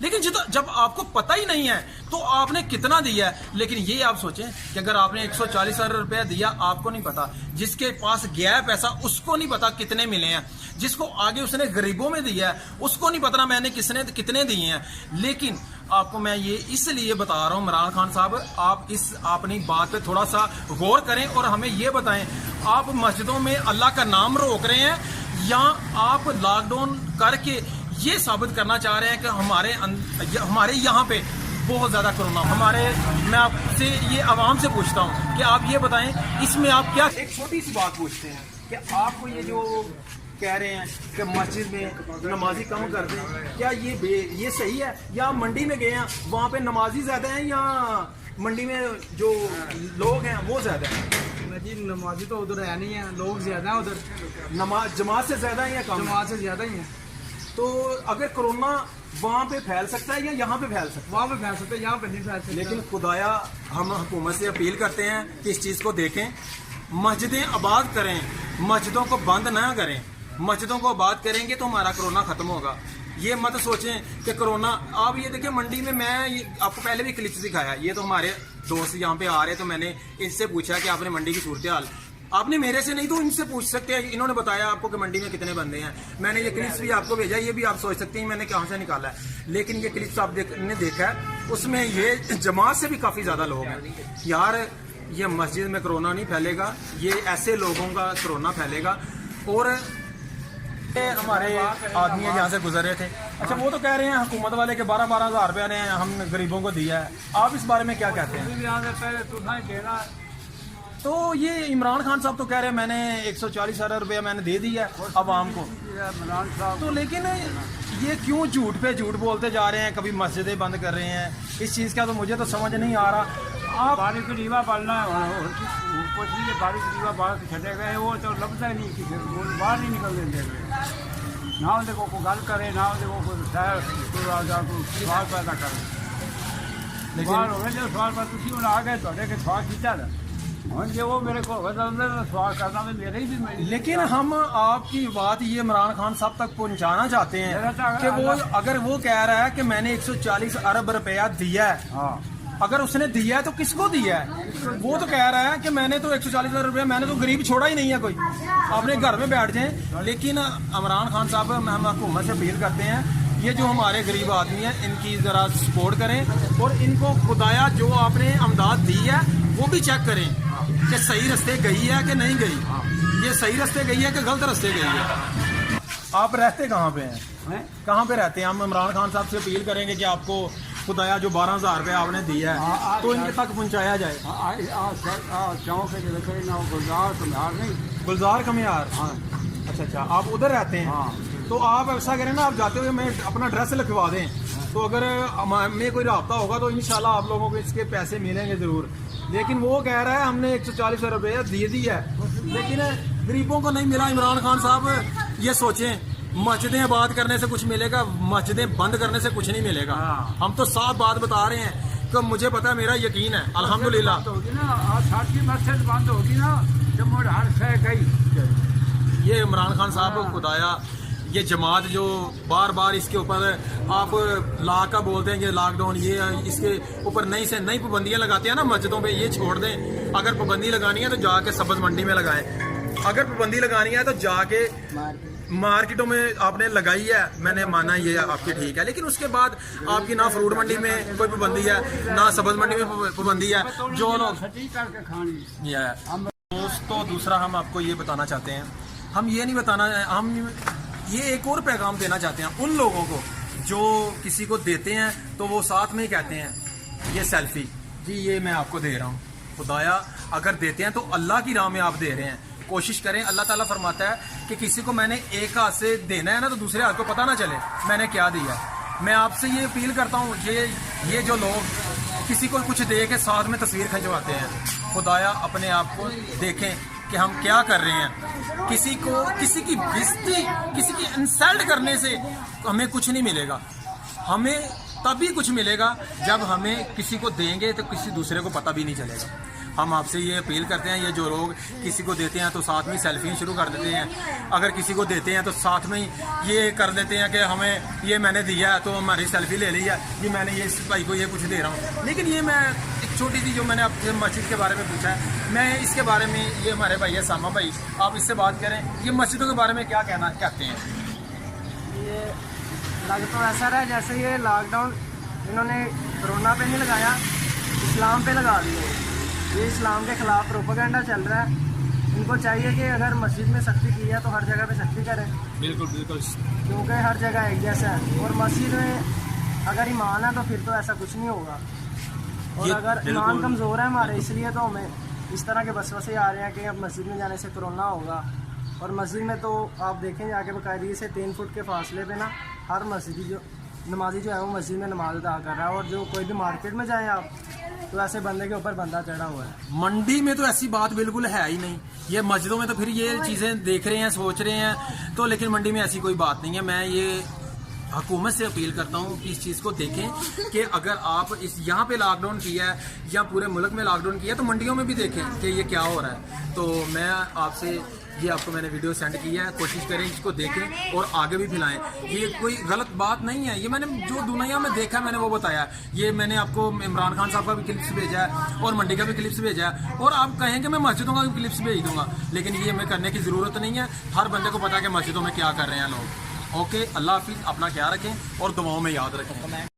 لیکن جب آپ کو پتہ ہی نہیں ہے تو آپ نے کتنا دیا ہے. لیکن یہ آپ سوچیں کہ اگر آپ نے 140 ارب روپے دیا, آپ کو نہیں پتا, جس کے پاس گیا ہے پیسہ اس کو نہیں پتا کتنے ملے ہیں, جس کو آگے اس نے غریبوں میں دیا ہے اس کو نہیں پتا میں نے کتنے دیے ہیں. لیکن آپ کو میں یہ اس لیے بتا رہا ہوں عمران خان صاحب, آپ اس اپنی بات پہ تھوڑا سا غور کریں اور ہمیں یہ بتائیں, آپ مسجدوں میں اللہ کا نام روک رہے ہیں یا آپ لاک ڈاؤن کر کے یہ ثابت کرنا چاہ رہے ہیں کہ ہمارے یہاں پہ بہت زیادہ کرونا میں آپ سے یہ عوام سے پوچھتا ہوں کہ آپ یہ بتائیں اس میں آپ کیا. ایک چھوٹی سی بات پوچھتے ہیں کہ آپ کو یہ جو کہہ رہے ہیں کہ مسجد میں نمازی کم کر دیں, کیا یہ صحیح ہے, یا منڈی میں گئے ہیں وہاں پہ نمازی زیادہ ہیں یا منڈی میں جو لوگ ہیں وہ زیادہ ہیں؟ جی نمازی تو ادھر ہے نہیں ہے, لوگ زیادہ ہیں ادھر. جماعت سے زیادہ ہیں یا کم؟ جماعت سے زیادہ ہی ہیں. تو اگر کرونا وہاں پہ پھیل سکتا ہے یا یہاں پہ پھیل سکتا ہے؟ وہاں پہ پھیل سکتے ہیں, یہاں پہ نہیں پھیل سکتے. لیکن خدایا ہم حکومت سے اپیل کرتے ہیں کہ اس چیز کو دیکھیں, مسجدیں آباد کریں, مسجدوں کو بند نہ کریں. مسجدوں کو آباد کریں گے تو ہمارا کرونا ختم ہوگا. یہ مت سوچیں کہ کرونا, آپ یہ دیکھیں منڈی میں آپ کو پہلے بھی کلپس دکھایا, یہ تو ہمارے دوست یہاں پہ آ رہے تو میں نے ان سے پوچھا کہ آپ نے منڈی کی صورتحال, آپ نے میرے سے نہیں تو ان سے پوچھ سکتے ہیں, انہوں نے بتایا آپ کو کہ منڈی میں کتنے بندے ہیں. میں نے یہ کلپس بھی آپ کو بھیجا, یہ بھی آپ سوچ سکتے ہیں میں نے کہاں سے نکالا ہے. لیکن یہ کلپس آپ نے دیکھا ہے, اس میں یہ جماعت سے بھی کافی زیادہ لوگ ہیں. یار یہ مسجد میں کرونا نہیں پھیلے گا, یہ ایسے لوگوں کا کرونا پھیلے گا. اور ہمارے آدمی جہاں سے گزر رہے تھے, اچھا وہ تو کہہ رہے ہیں حکومت والے کہ 12,000 روپے نے ہم غریبوں کو دیا ہے, آپ اس بارے میں کیا کہتے ہیں؟ تو یہ عمران خان صاحب تو کہہ رہے ہیں میں نے 140 ارب روپیہ میں نے دے دیا ہے عوام کو. تو لیکن یہ کیوں جھوٹ پہ جھوٹ بولتے جا رہے ہیں, کبھی مسجدیں بند کر رہے ہیں, اس چیز کا تو مجھے تو سمجھ نہیں آ رہا. آپ بارش کا ریوا پالنا ہے, کچھ نہیں, بارش کا ریوا باہر چھٹے گئے وہ تو لگتا ہی نہیں, کسی باہر نہیں نکل دیں نہ ان کو گل کرے, نہ ان کو سوال پیدا کرے. سوال ہو گئے جو سوال پر تھی انہیں آ گئے کہ سوال کیتا تھا ہوں جی وہ میرے کو سوال کرنا میں میرے ہی بھی. لیکن ہم آپ کی بات یہ عمران خان صاحب تک پہنچانا چاہتے ہیں کہ وہ اگر وہ کہہ رہا ہے کہ میں نے 140 ارب روپیہ دیا ہے, ہاں اگر اس نے دیا ہے تو کس کو دیا ہے؟ وہ تو کہہ رہا ہے کہ میں نے تو 140 ارب روپیہ, میں نے تو غریب چھوڑا ہی نہیں ہے کوئی, اپنے گھر میں بیٹھ جائیں. لیکن عمران خان صاحب ہم حکومت سے اپیل کرتے ہیں یہ جو ہمارے غریب آدمی ہیں ان کی ذرا سپورٹ کریں, اور ان کو خدایا جو آپ نے امداد دی ہے وہ بھی چیک کریں کہ صحیح رستے گئی ہے کہ نہیں گئی, یہ صحیح رستے گئی ہے کہ غلط رستے گئی ہے. آپ رہتے کہاں پہ ہیں, کہاں پہ رہتے ہیں؟ ہم عمران خان صاحب سے اپیل کریں گے کہ آپ کو خدایا جو 12,000 روپے آپ نے دیا ہے تو ان کے تک پہنچایا جائے. چونک گلزار نہیں, گلزار کمیار, اچھا آپ ادھر رہتے ہیں. تو آپ ایسا کریں نا, آپ جاتے ہوئے میں اپنا ایڈریس لکھوا دیں, تو اگر ہمیں کوئی رابطہ ہوگا تو انشاءاللہ آپ لوگوں کو اس کے پیسے ملیں گے ضرور. لیکن وہ کہہ رہا ہے ہم نے 140 روپے دے دی ہے, لیکن غریبوں کو نہیں ملا. عمران خان صاحب یہ سوچیں, مسجدیں آباد کرنے سے کچھ ملے گا, مسجدیں بند کرنے سے کچھ نہیں ملے گا. ہم تو صاف بات بتا رہے ہیں کہ مجھے پتا ہے, میرا یقین ہے الحمدللہ. مسجد بند ہوگی نا جب ہر شے گئی. یہ عمران خان صاحب خدایا یہ جماعت جو بار بار اس کے اوپر آپ لا کا بولتے ہیں کہ لاک ڈاؤن, یہ اس کے اوپر نئی سے نئی پابندیاں لگاتے ہیں نا مسجدوں پہ, یہ چھوڑ دیں. اگر پابندی لگانی ہے تو جا کے سبز منڈی میں لگائیں, اگر پابندی لگانی ہے تو جا کے مارکیٹوں میں آپ نے لگائی ہے, میں نے مانا یہ آپ کی ٹھیک ہے. لیکن اس کے بعد آپ کی نہ فروٹ منڈی میں کوئی پابندی ہے نہ سبز منڈی میں پابندی ہے. جو لوگ دوستو دوسرا ہم آپ کو یہ بتانا چاہتے ہیں, ہم یہ نہیں بتانا, ہم یہ ایک اور پیغام دینا چاہتے ہیں ان لوگوں کو جو کسی کو دیتے ہیں تو وہ ساتھ میں ہی کہتے ہیں یہ سیلفی جی یہ میں آپ کو دے رہا ہوں. خدایا اگر دیتے ہیں تو اللہ کی راہ میں آپ دے رہے ہیں, کوشش کریں. اللہ تعالیٰ فرماتا ہے کہ کسی کو میں نے ایک ہاتھ سے دینا ہے نا تو دوسرے ہاتھ کو پتہ نہ چلے میں نے کیا دیا. میں آپ سے یہ اپیل کرتا ہوں, یہ جو لوگ کسی کو کچھ دے کے ساتھ میں تصویر کھنچواتے ہیں, خدایا اپنے آپ کو دیکھیں کہ ہم کیا کر رہے ہیں. کسی کی بےزتی, کسی کی انسلٹ کرنے سے ہمیں کچھ نہیں ملے گا. ہمیں تبھی کچھ ملے گا جب ہمیں کسی کو دیں گے تو کسی دوسرے کو پتہ بھی نہیں چلے گا. ہم آپ سے یہ اپیل کرتے ہیں، یہ جو لوگ کسی کو دیتے ہیں تو ساتھ میں سیلفی شروع کر دیتے ہیں، اگر کسی کو دیتے ہیں تو ساتھ میں یہ کر دیتے ہیں کہ ہمیں یہ میں نے دیا ہے تو ہماری سیلفی لے لی ہے، یہ میں نے یہ اس بھائی کو یہ کچھ دے رہا ہوں. لیکن یہ میں ایک چھوٹی سی جو میں نے آپ سے مسجد کے بارے میں پوچھا ہے، میں اس کے بارے میں، یہ ہمارے بھائی ہے ساما بھائی، آپ اس سے بات کریں، یہ مسجدوں کے بارے میں کیا کہنا چاہتے ہیں؟ یہ لگ تو ایسا رہا ہے جیسے یہ لاک ڈاؤن انہوں نے کرونا پہ نہیں لگایا، اسلام پہ لگا دیا. یہ اسلام کے خلاف پروپیگنڈا چل رہا ہے. ان کو چاہیے کہ اگر مسجد میں سختی کی ہے تو ہر جگہ پہ سختی کریں. بالکل بالکل. کیونکہ ہر جگہ ایک جیسا ہے، اور مسجد میں اگر ایمان ہے تو پھر تو ایسا کچھ نہیں ہوگا. اور اگر ایمان کمزور ہے ہمارے، اس لیے تو ہمیں اس طرح کے وسوسے آ رہے ہیں کہ اب مسجد میں جانے سے کرونا ہوگا. اور مسجد میں تو آپ دیکھیں جا کے باقاعدگی سے 3 فٹ کے فاصلے پہ نا ہر مسجد جو نمازی جو ہے وہ مسجد میں نماز ادا کر رہا ہے. اور جو کوئی بھی مارکیٹ میں جائیں آپ تو ایسے بندے کے اوپر بندہ چڑھا ہوا ہے. منڈی میں تو ایسی بات بالکل ہے ہی نہیں. یہ مسجدوں میں تو پھر یہ چیزیں دیکھ رہے ہیں، سوچ رہے ہیں تو، لیکن منڈی میں ایسی کوئی بات نہیں ہے. میں یہ حکومت سے اپیل کرتا ہوں کہ اس چیز کو دیکھیں کہ اگر آپ اس یہاں پہ لاک ڈاؤن کیا ہے یا پورے ملک میں لاک ڈاؤن کیا ہے تو منڈیوں میں بھی دیکھیں کہ یہ کیا ہو رہا ہے. تو میں آپ سے یہ آپ کو میں نے ویڈیو سینڈ کیا ہے، کوشش کریں اس کو دیکھیں اور آگے بھی پھیلائیں. یہ کوئی غلط بات نہیں ہے، یہ میں نے جو دنیا میں دیکھا میں نے وہ بتایا. یہ میں نے آپ کو عمران خان صاحب کا بھی کلپس بھیجا ہے اور منڈی کا بھی کلپس بھیجا ہے، اور آپ کہیں کہ میں مسجدوں کا بھی کلپس بھیج دوں گا، لیکن یہ ہمیں کرنے کی ضرورت نہیں ہے. ہر بندے کو پتا ہے کہ مسجدوں میں کیا کر رہے ہیں لوگ. اوکے، اللہ حافظ، اپنا خیال رکھیں اور دعاؤں میں یاد رکھیں.